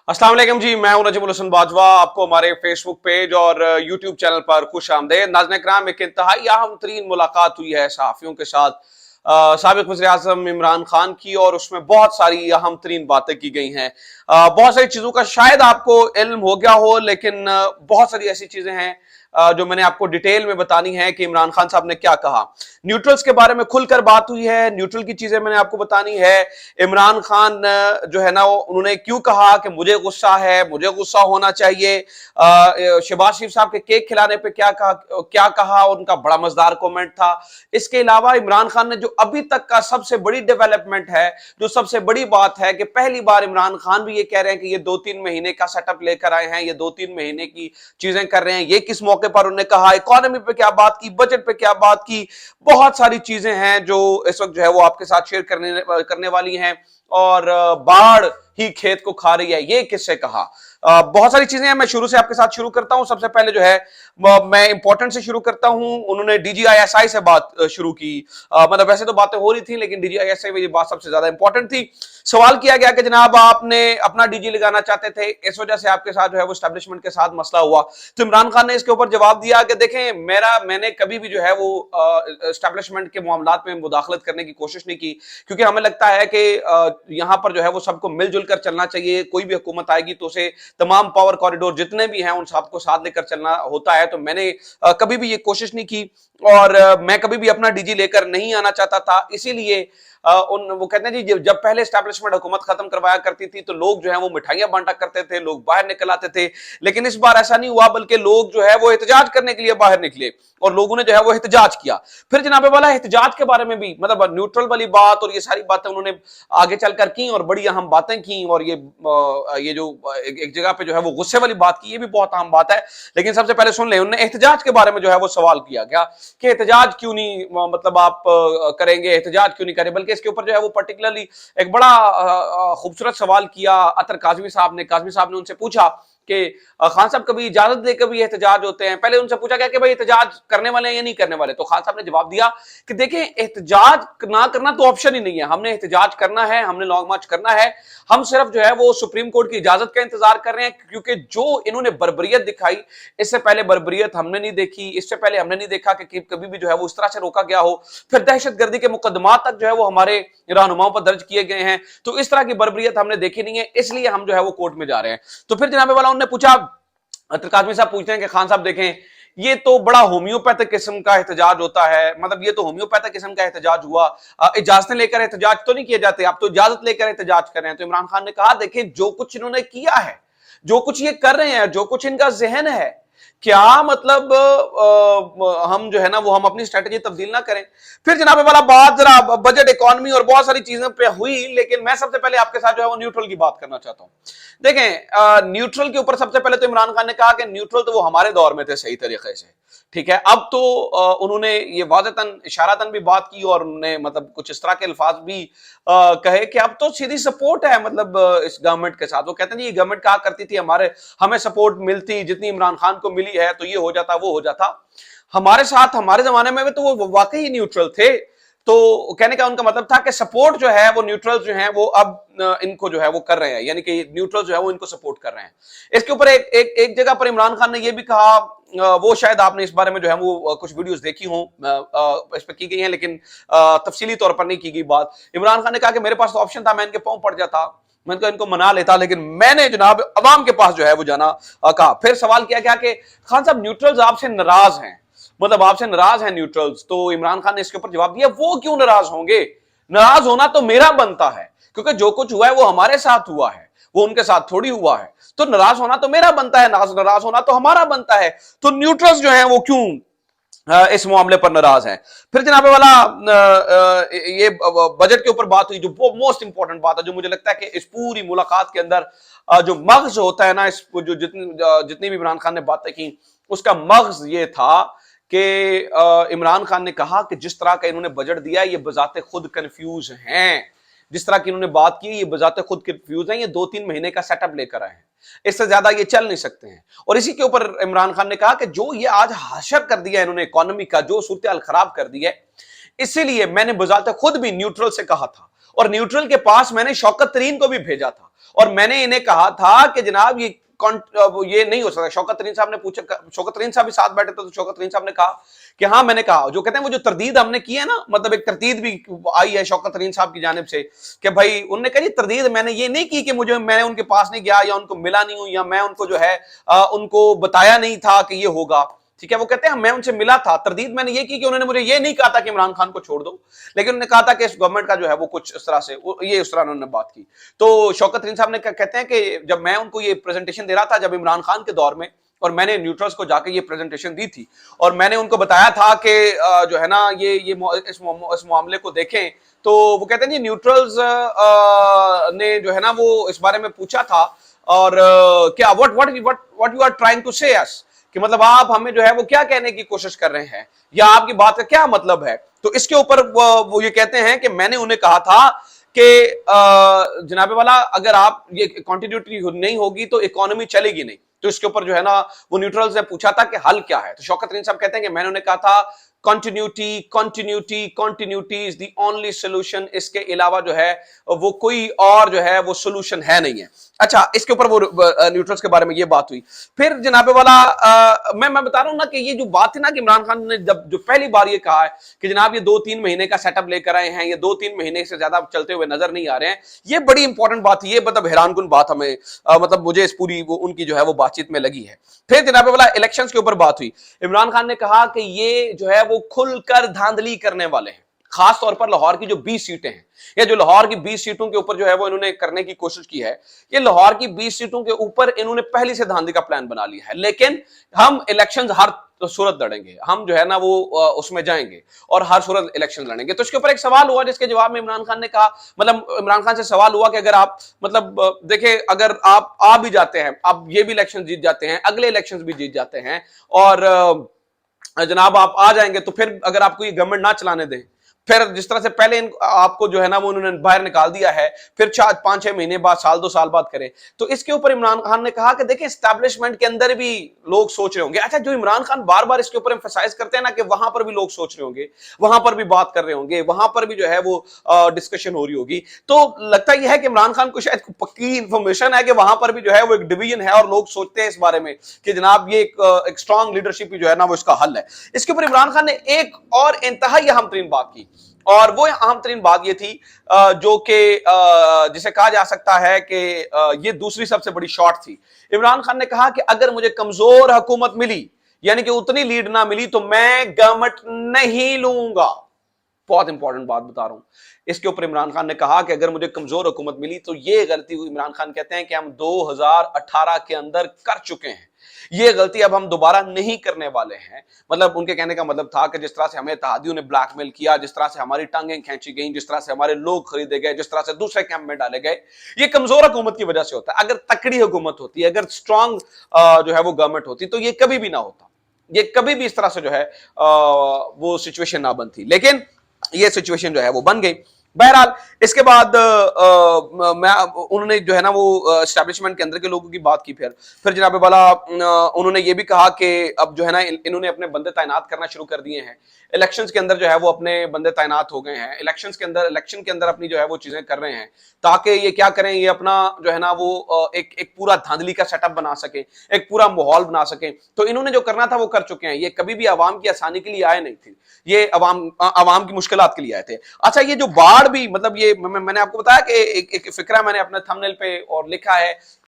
अस्सलाम वालेकुम जी, मैं हूं नजीमुल हसन बाजवा। आपको हमारे फेसबुक पेज और यूट्यूब चैनल पर खुश आमदेद। नाज़रीन किराम, एक इंतहाई अहम तरीन मुलाकात हुई है सहाफ़ियों के साथ साबिक़ वज़ीर आज़म इमरान खान की, और उसमें बहुत सारी अहम तरीन बातें की गई हैं। बहुत सारी चीज़ों का शायद आपको इल्म हो गया हो, लेकिन बहुत सारी ऐसी चीज़ें हैं जो मैंने आपको डिटेल में बतानी है कि इमरान खान साहब ने क्या कहा। न्यूट्रल्स के बारे में खुलकर बात हुई है, न्यूट्रल की चीजें मैंने आपको बतानी है। इमरान खान जो है ना, उन्होंने क्यों कहा कि मुझे गुस्सा है, मुझे गुस्सा होना चाहिए। शहबाज शरीफ साहब के केक खिलाने पे क्या कहा, उनका बड़ा मजेदार कमेंट था। इसके अलावा इमरान खान ने जो अभी तक का सबसे बड़ी डेवलपमेंट है, जो सबसे बड़ी बात है कि पहली बार इमरान खान भी ये कह रहे हैं कि ये 2-3 महीने का सेटअप लेकर आए हैं, ये 2-3 महीने की चीजें कर रहे हैं। ये किस मौके पर उन्होंने कहा, इकोनॉमी पे क्या बात की, बजट पे क्या बात की। बहुत सारी चीजें हैं जो इस वक्त जो है वो आपके साथ शेयर करने वाली हैं। और बाढ़ ही खेत को खा रही है, ये किससे कहा। बहुत सारी चीजें हैं, मैं शुरू से आपके साथ शुरू करता हूं। सबसे पहले जो है मैं इंपॉर्टेंट से शुरू करता हूं। उन्होंने डीजीआईएसआई से बात शुरू की। मतलब वैसे तो बातें हो रही थी, लेकिन डीजीआईएसआई में ये बात सबसे ज्यादा इंपॉर्टेंट थी। सवाल किया गया कि जनाब आपने अपना डीजी लगाना चाहते थे, इस वजह से आपके साथ जो है वो एस्टैब्लिशमेंट के साथ मसला हुआ। तो इमरान खान ने इसके ऊपर जवाब दिया कि देखें, मैंने कभी भी जो है वो एस्टैब्लिशमेंट के मामलात में मुदाखलत करने की कोशिश नहीं की, क्योंकि हमें लगता है कि यहां पर जो है वो सबको मिलजुल कर चलना चाहिए। कोई भी हुकूमत आएगी तो उसे तमाम पावर कॉरिडोर जितने भी हैं उन सबको साथ लेकर चलना होता है। तो मैंने कभी भी ये कोशिश नहीं की, और मैं कभी भी अपना डीजी लेकर नहीं आना चाहता था। इसीलिए वो कहते हैं जी, जब पहले एस्टैब्लिशमेंट हुकूमत खत्म करवाया करती थी तो लोग जो है वो मिठाइयां बांटा करते थे, लोग बाहर निकल आते थे। लेकिन इस बार ऐसा नहीं हुआ, बल्कि लोग जो है वो एहतजाज करने के लिए बाहर निकले, और लोगों ने जो है वो एहतजाज किया। फिर जनाबे वाला एहतजाज के बारे में भी, मतलब न्यूट्रल वाली बात और ये सारी बातें उन्होंने आगे चलकर की, और बड़ी अहम बातें की। और ये जो एक जगह पे जो है वो गुस्से वाली बात की, ये भी बहुत अहम बात है। लेकिन सबसे पहले सुन लें, उन्होंने एहतजाज के बारे में जो है वो सवाल किया गया कि एहतजाज क्यों नहीं, मतलब आप करेंगे, एहतजाज क्यों नहीं करें। बल्कि इसके ऊपर जो है वो पर्टिकुलरली एक बड़ा खूबसूरत सवाल किया अतर काजमी साहब ने उनसे पूछा कि खान साहब कभी इजाजत देकर भी एहतजाज होते हैं। पहले उनसे पूछा गया कि भाई एहतजाज करने वाले हैं या नहीं करने वाले, तो खान साहब ने जवाब दिया कि देखें, एहतजाज ना करना तो ऑप्शन ही नहीं है। हमने एहतजाज करना है, हमने लॉन्ग मार्च करना है। हम सिर्फ जो है वो सुप्रीम कोर्ट की इजाजत का इंतजार कर रहे हैं, क्योंकि जो इन्होंने बर्बरियत दिखाई, इससे पहले बर्बरियत हमने नहीं देखी। इससे पहले हमने नहीं देखा कि कभी भी जो है वो इस तरह से रोका गया हो। फिर दहशतगर्दी के मुकदमा तक जो है वो हमारे रहनुमाओं पर दर्ज किए गए हैं। तो इस तरह की बर्बरियत हमने देखी नहीं है, इसलिए हम जो है वो कोर्ट में जा रहे हैं। तो फिर जनाबे वाला उन्होंने पूछा, काजमी साहब पूछते हैं कि खान साहब देखें, ये तो बड़ा होम्योपैथिक किस्म का एहतजाज होता है। मतलब ये तो होम्योपैथिक किस्म का एहतजाज हुआ, इजाजतें लेकर एहतजाज तो नहीं किए जाते, आप तो इजाजत लेकर एहतजाज कर रहे हैं। तो इमरान खान ने कहा, देखें, जो कुछ इन्होंने किया है, जो कुछ ये कर रहे हैं, जो कुछ इनका जहन है, क्या मतलब हम जो है ना वो हम अपनी स्ट्रेटेजी तब्दील ना करें। फिर जनाबे वाला बात जरा बजट, इकोनॉमी और बहुत सारी चीजों पे हुई, लेकिन मैं सबसे पहले आपके साथ जो है वो न्यूट्रल की बात करना चाहता हूं। देखें, न्यूट्रल के ऊपर सबसे पहले तो इमरान खान ने कहा कि न्यूट्रल तो वो हमारे दौर में थे सही तरीके से, ठीक है। अब तो उन्होंने ये वाज़तन इशारतन भी बात की, और उन्होंने मतलब कुछ इस तरह के अल्फाज भी कहे कि अब तो सीधी सपोर्ट है, मतलब इस गवर्नमेंट के साथ। वो कहते हैं ये गवर्नमेंट कहा करती थी हमें सपोर्ट मिलती जितनी इमरान खान को मिली है, तो ये हो जाता वो हो जाता। हमारे साथ हमारे जमाने में तो वो वाकई न्यूट्रल थे। तो कहने का उनका मतलब था कि सपोर्ट जो है वो न्यूट्रल जो है वो अब इनको जो है वो कर रहे हैं, यानी कि न्यूट्रल जो है वो इनको सपोर्ट कर रहे हैं। इसके ऊपर एक जगह पर इमरान खान ने ये भी कहा, वो शायद आपने इस बारे में जो है वो कुछ वीडियोस देखी हो, इस पर की गई हैं, लेकिन तफसीली तौर पर नहीं की गई बात। इमरान खान ने कहा कि मेरे पास तो ऑप्शन था, मैं इनके पांव पड़ जाता, मैं तो इनको मना लेता, लेकिन मैंने जनाब अवाम के पास जो है वो जाना कहा। फिर सवाल किया गया कि खान साहब न्यूट्रल्स आपसे नाराज हैं, मतलब आपसे नाराज हैं न्यूट्रल्स। तो इमरान खान ने इसके ऊपर जवाब दिया, वो क्यों नाराज होंगे, नाराज होना तो मेरा बनता है, क्योंकि जो कुछ हुआ है वो हमारे साथ हुआ है, वो उनके साथ थोड़ी हुआ है। तो नाराज होना तो मेरा बनता है, नाराज होना तो हमारा बनता है। तो न्यूट्रल्स जो हैं वो क्यों इस मामले पर नाराज हैं। फिर जनाबे वाला ये बजट के ऊपर बात हुई, जो मोस्ट इंपॉर्टेंट बात है, जो मुझे लगता है कि इस पूरी मुलाकात के अंदर जो मगज होता है ना, इस जो जितनी भी इमरान खान ने बातें की, उसका मगज ये था कि इमरान खान ने कहा कि जिस तरह का इन्होंने बजट दिया है, ये बजाते खुद कंफ्यूज हैं। जिस तरह की इन्होंने बात की, ये बजाते खुद कंफ्यूज हैं। ये 2-3 महीने का सेटअप लेकर आए हैं, इससे ज्यादा ये चल नहीं सकते हैं। और इसी के ऊपर इमरान खान ने कहा कि जो ये आज हाशर कर दिया इन्होंने इकोनॉमी का, जो सूरत हाल खराब कर दी है, इसीलिए मैंने बजाते खुद भी न्यूट्रल से कहा था, और न्यूट्रल के पास मैंने शौकत तरीन को भी भेजा था और मैंने इन्हें कहा था कि जनाब ये नहीं हो सकता। शौकत तरीन साहब ने पूछा, शौकत तरीन साहब भी साथ बैठे थे, तो शौकत तरीन साहब ने कहा कि हाँ मैंने कहा, जो कहते हैं वो जो तरदीद हमने की है ना, मतलब एक तरदीद भी आई है शौकत तरीन साहब की जानिब से कि भाई उन्होंने कहा तरदीद मैंने ये नहीं की कि मैंने उनके पास नहीं गया या उनको मिला नहीं हूं या मैं उनको जो है उनको बताया नहीं था कि ये होगा। ठीक है, वो कहते हैं मैं उनसे मिला था, तरदीद मैंने ये की कि उन्होंने मुझे ये नहीं कहा था कि इमरान खान को छोड़ दो, लेकिन उन्होंने कहा था कि इस गवर्नमेंट का जो है वो कुछ इस तरह से ये उस तरह उन्होंने बात की। तो शौकत तरीन साहब ने कहते हैं कि जब मैं उनको ये प्रेजेंटेशन दे रहा था जब इमरान खान के दौर में, और मैंने न्यूट्रल्स को जाके ये प्रेजेंटेशन दी थी और मैंने उनको बताया था कि जो है ना ये इस मामले को देखें, तो वो कहते हैं जी न्यूट्रल्स ने जो है ना वो इस बारे में पूछा था और क्या what you are trying to say us, कि मतलब आप हमें जो है वो क्या कहने की कोशिश कर रहे हैं या आपकी बात का क्या मतलब है। तो इसके ऊपर वो ये कहते हैं कि मैंने उन्हें कहा था कि जनाबे वाला अगर आप ये कंटिन्यूटी नहीं होगी तो इकोनॉमी चलेगी नहीं। तो इसके ऊपर जो है ना वो न्यूट्रल्स ने पूछा था कि हल क्या है, तो शौकत तरीन साहब कहते हैं कि मैंने उन्हें कहा था continuity continuity continuity is the only solution, इसके अलावा जो है वो कोई और जो है वो सोल्यूशन है नहीं है। अच्छा, इसके ऊपर वो न्यूट्रल्स के बारे में ये बात हुई। फिर जनाबे वाला मैं बता रहा हूं ना कि ये जो बात थी ना कि इमरान खान ने जब जो पहली बार ये कहा है कि जनाब ये 2-3 महीने का सेटअप लेकर आए हैं, ये 2-3 महीने से ज्यादा चलते हुए नजर नहीं आ रहे हैं, ये बड़ी इंपॉर्टेंट बात है, ये मतलब हैरानकुन बात हमें मतलब मुझे इस पूरी वो उनकी जो है वो बातचीत में लगी है। फिर जनाबे वाला इलेक्शंस के ऊपर बात हुई। इमरान खान ने कहा कि ये जो है वो खुलकर धांधली करने वाले हैं, खास तौर पर लाहौर की जो 20 सीटें हैं या जो लाहौर की 20 सीटों के ऊपर जो है वो इन्होंने करने की कोशिश की है। ये लाहौर की 20 सीटों के ऊपर इन्होंने पहले से धांधली का प्लान बना लिया है, लेकिन हम इलेक्शंस हर सूरत लड़ेंगे, हम जो है ना वो उसमें जाएंगे और हर सूरत इलेक्शन लड़ेंगे। तो इसके ऊपर एक सवाल हुआ जिसके जवाब में इमरान खान ने कहा, मतलब इमरान खान से सवाल हुआ कि अगर आप मतलब देखे अगर आप आ भी जाते हैं, आप ये भी इलेक्शन जीत जाते हैं, अगले इलेक्शन भी जीत जाते हैं और जनाब आप आ जाएंगे, तो फिर अगर आपको ये गवर्नमेंट ना चलाने दें, फिर जिस तरह से पहले आपको जो है ना वो उन्होंने बाहर निकाल दिया है, फिर 4-5-6 महीने बाद, साल 2 साल बाद करें। तो इसके ऊपर इमरान खान ने कहा कि देखिए एस्टैब्लिशमेंट के अंदर भी लोग सोच रहे होंगे। अच्छा, जो इमरान खान बार बार इसके ऊपर एम्फसाइज करते हैं ना कि वहां पर भी लोग सोच रहे होंगे, वहां पर भी बात कर रहे होंगे, वहां पर भी जो है वो डिस्कशन हो रही होगी, तो लगता यह है कि इमरान खान को शायद पक्की इंफॉर्मेशन है कि वहां पर भी जो है वो एक डिवीजन है और लोग सोचते हैं इस बारे में कि जनाब ये एक स्ट्रांग लीडरशिप जो है ना वो इसका हल है। इसके ऊपर इमरान खान ने एक और इंतहाई अहम तरीन बात की, और वो अहम तरीन बात ये थी जो कि जिसे कहा जा सकता है कि ये दूसरी सबसे बड़ी शॉट थी। इमरान खान ने कहा कि अगर मुझे कमजोर हुकूमत मिली, यानी कि उतनी लीड ना मिली, तो मैं गवर्नमेंट नहीं लूंगा। बहुत इंपॉर्टेंट बात बता रहा हूं। इसके ऊपर इमरान खान ने कहा कि अगर मुझे कमजोर हुकूमत मिली, तो ये गलती हुई। इमरान खान कहते हैं कि हम 2018 के अंदर कर चुके हैं, ये गलती अब हम दोबारा नहीं करने वाले हैं। मतलब उनके कहने का मतलब था कि जिस तरह से हमें इत्तेहादियों ने ब्लैकमेल किया, जिस तरह से हमारी टांगें खींची गई, जिस तरह से हमारे लोग खरीदे गए, जिस तरह से दूसरे कैंप में डाले गए, ये कमजोर हुकूमत की वजह से होता है। अगर तकड़ी हुकूमत होती, अगर स्ट्रांग जो है वो गवर्नमेंट होती, तो ये कभी भी ना होता, ये कभी भी इस तरह से जो है वो सिचुएशन ना बनती। लेकिन ये सिचुएशन जो है वो बन गई। बहरहाल इसके बाद उन्होंने जो है ना वो एस्टैब्लिशमेंट के अंदर के लोगों की बात की। फिर जनाब वाला उन्होंने ये भी कहा कि अब जो है ना इन्होंने अपने बंदे तैनात करना शुरू कर दिए हैं, इलेक्शंस के अंदर जो है वो अपने बंदे तैनात हो गए हैं, इलेक्शन के अंदर अपनी जो है वो चीजें कर रहे हैं, ताकि ये क्या करें, ये अपना जो है ना वो एक पूरा धांधली का सेटअप बना सके, एक पूरा माहौल बना सके। तो इन्होंने जो करना था वो कर चुके हैं। ये कभी भी आवाम की आसानी के लिए आए नहीं थे, ये अवाम की मुश्किलात के लिए आए थे। अच्छा, ये जो बाढ़ भी, मतलब ये मैंने आपको बताया कि एक फिक्रा मैंने अपने थंबनेल पे और लिखा है